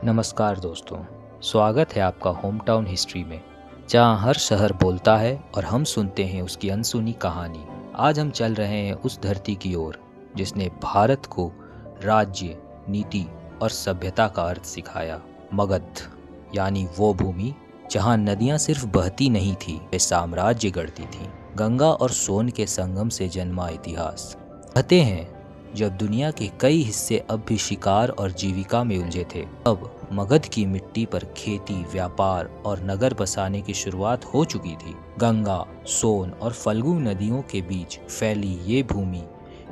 नमस्कार दोस्तों, स्वागत है आपका होम टाउन हिस्ट्री में, जहां हर शहर बोलता है और हम सुनते हैं उसकी अनसुनी कहानी। आज हम चल रहे हैं उस धरती की ओर जिसने भारत को राज्य, नीति और सभ्यता का अर्थ सिखाया। मगध, यानी वो भूमि जहां नदियां सिर्फ बहती नहीं थी, वे साम्राज्य गढ़ती थी। गंगा और सोन के संगम से जन्मा इतिहास। कहते हैं जब दुनिया के कई हिस्से अब भी शिकार और जीविका में उलझे थे, अब मगध की मिट्टी पर खेती, व्यापार और नगर बसाने की शुरुआत हो चुकी थी। गंगा, सोन और फल्गु नदियों के बीच फैली ये भूमि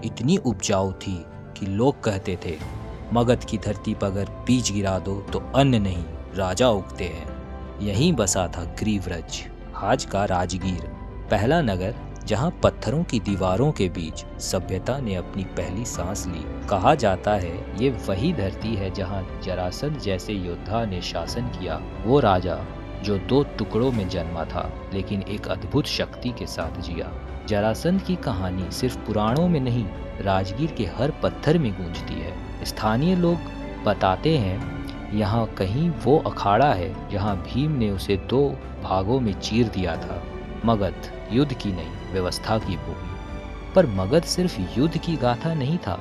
इतनी उपजाऊ थी कि लोग कहते थे, मगध की धरती पर अगर बीज गिरा दो तो अन्न नहीं, राजा उगते हैं। यहीं बसा था ग्रीव्रज, आज का राजगीर, पहला नगर जहां पत्थरों की दीवारों के बीच सभ्यता ने अपनी पहली सांस ली। कहा जाता है ये वही धरती है जहां जरासंध जैसे योद्धा ने शासन किया। वो राजा जो 2 टुकड़ों में जन्मा था लेकिन एक अद्भुत शक्ति के साथ जिया। जरासंध की कहानी सिर्फ पुराणों में नहीं, राजगीर के हर पत्थर में गूंजती है। स्थानीय लोग बताते हैं यहाँ कहीं वो अखाड़ा है जहाँ भीम ने उसे 2 भागों में चीर दिया था। मगध युद्ध की नहीं, व्यवस्था की भूमि। पर मगध सिर्फ युद्ध की गाथा नहीं था,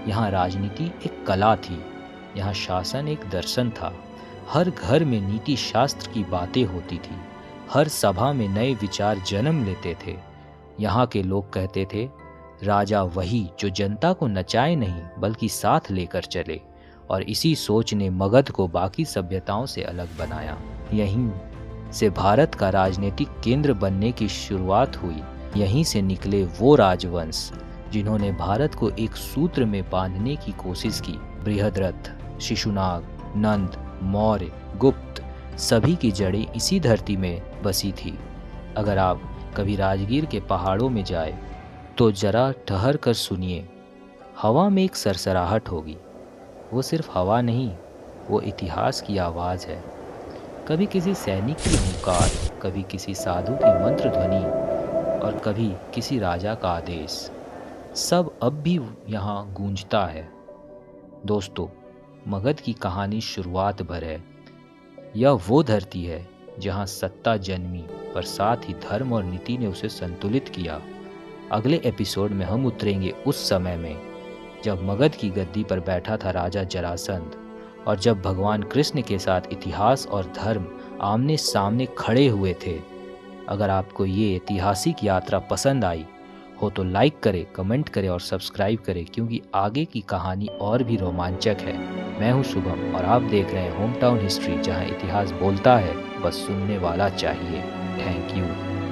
यहाँ राजनीति एक कला थी, यहाँ शासन एक दर्शन था। हर घर में नीति शास्त्र की बातें होती थी, हर सभा में नए विचार जन्म लेते थे। यहाँ के लोग कहते थे, राजा वही जो जनता को नचाए नहीं बल्कि साथ लेकर चले। और इसी सोच ने मगध को बाकी सभ्यताओं से अलग बनाया। यहीं से भारत का राजनीतिक केंद्र बनने की शुरुआत हुई। यहीं से निकले वो राजवंश जिन्होंने भारत को एक सूत्र में बांधने की कोशिश की। बृहद्रथ, शिशुनाग, नंद, मौर्य, गुप्त, सभी की जड़ें इसी धरती में बसी थी। अगर आप कभी राजगीर के पहाड़ों में जाए तो जरा ठहर कर सुनिए, हवा में एक सरसराहट होगी। वो सिर्फ हवा नहीं, वो इतिहास की आवाज़ है। कभी किसी सैनिक की हुंकार, कभी किसी साधु की मंत्र ध्वनि और कभी किसी राजा का आदेश, सब अब भी यहाँ गूंजता है। दोस्तों, मगध की कहानी शुरुआत भर है। यह वो धरती है जहाँ सत्ता जन्मी पर साथ ही धर्म और नीति ने उसे संतुलित किया। अगले एपिसोड में हम उतरेंगे उस समय में जब मगध की गद्दी पर बैठा था राजा जरासंध और जब भगवान कृष्ण के साथ इतिहास और धर्म आमने सामने खड़े हुए थे। अगर आपको ये ऐतिहासिक यात्रा पसंद आई हो तो लाइक करें, कमेंट करें और सब्सक्राइब करें, क्योंकि आगे की कहानी और भी रोमांचक है। मैं हूँ शुभम और आप देख रहे हैं होम टाउन हिस्ट्री, जहाँ इतिहास बोलता है, बस सुनने वाला चाहिए। Thank you.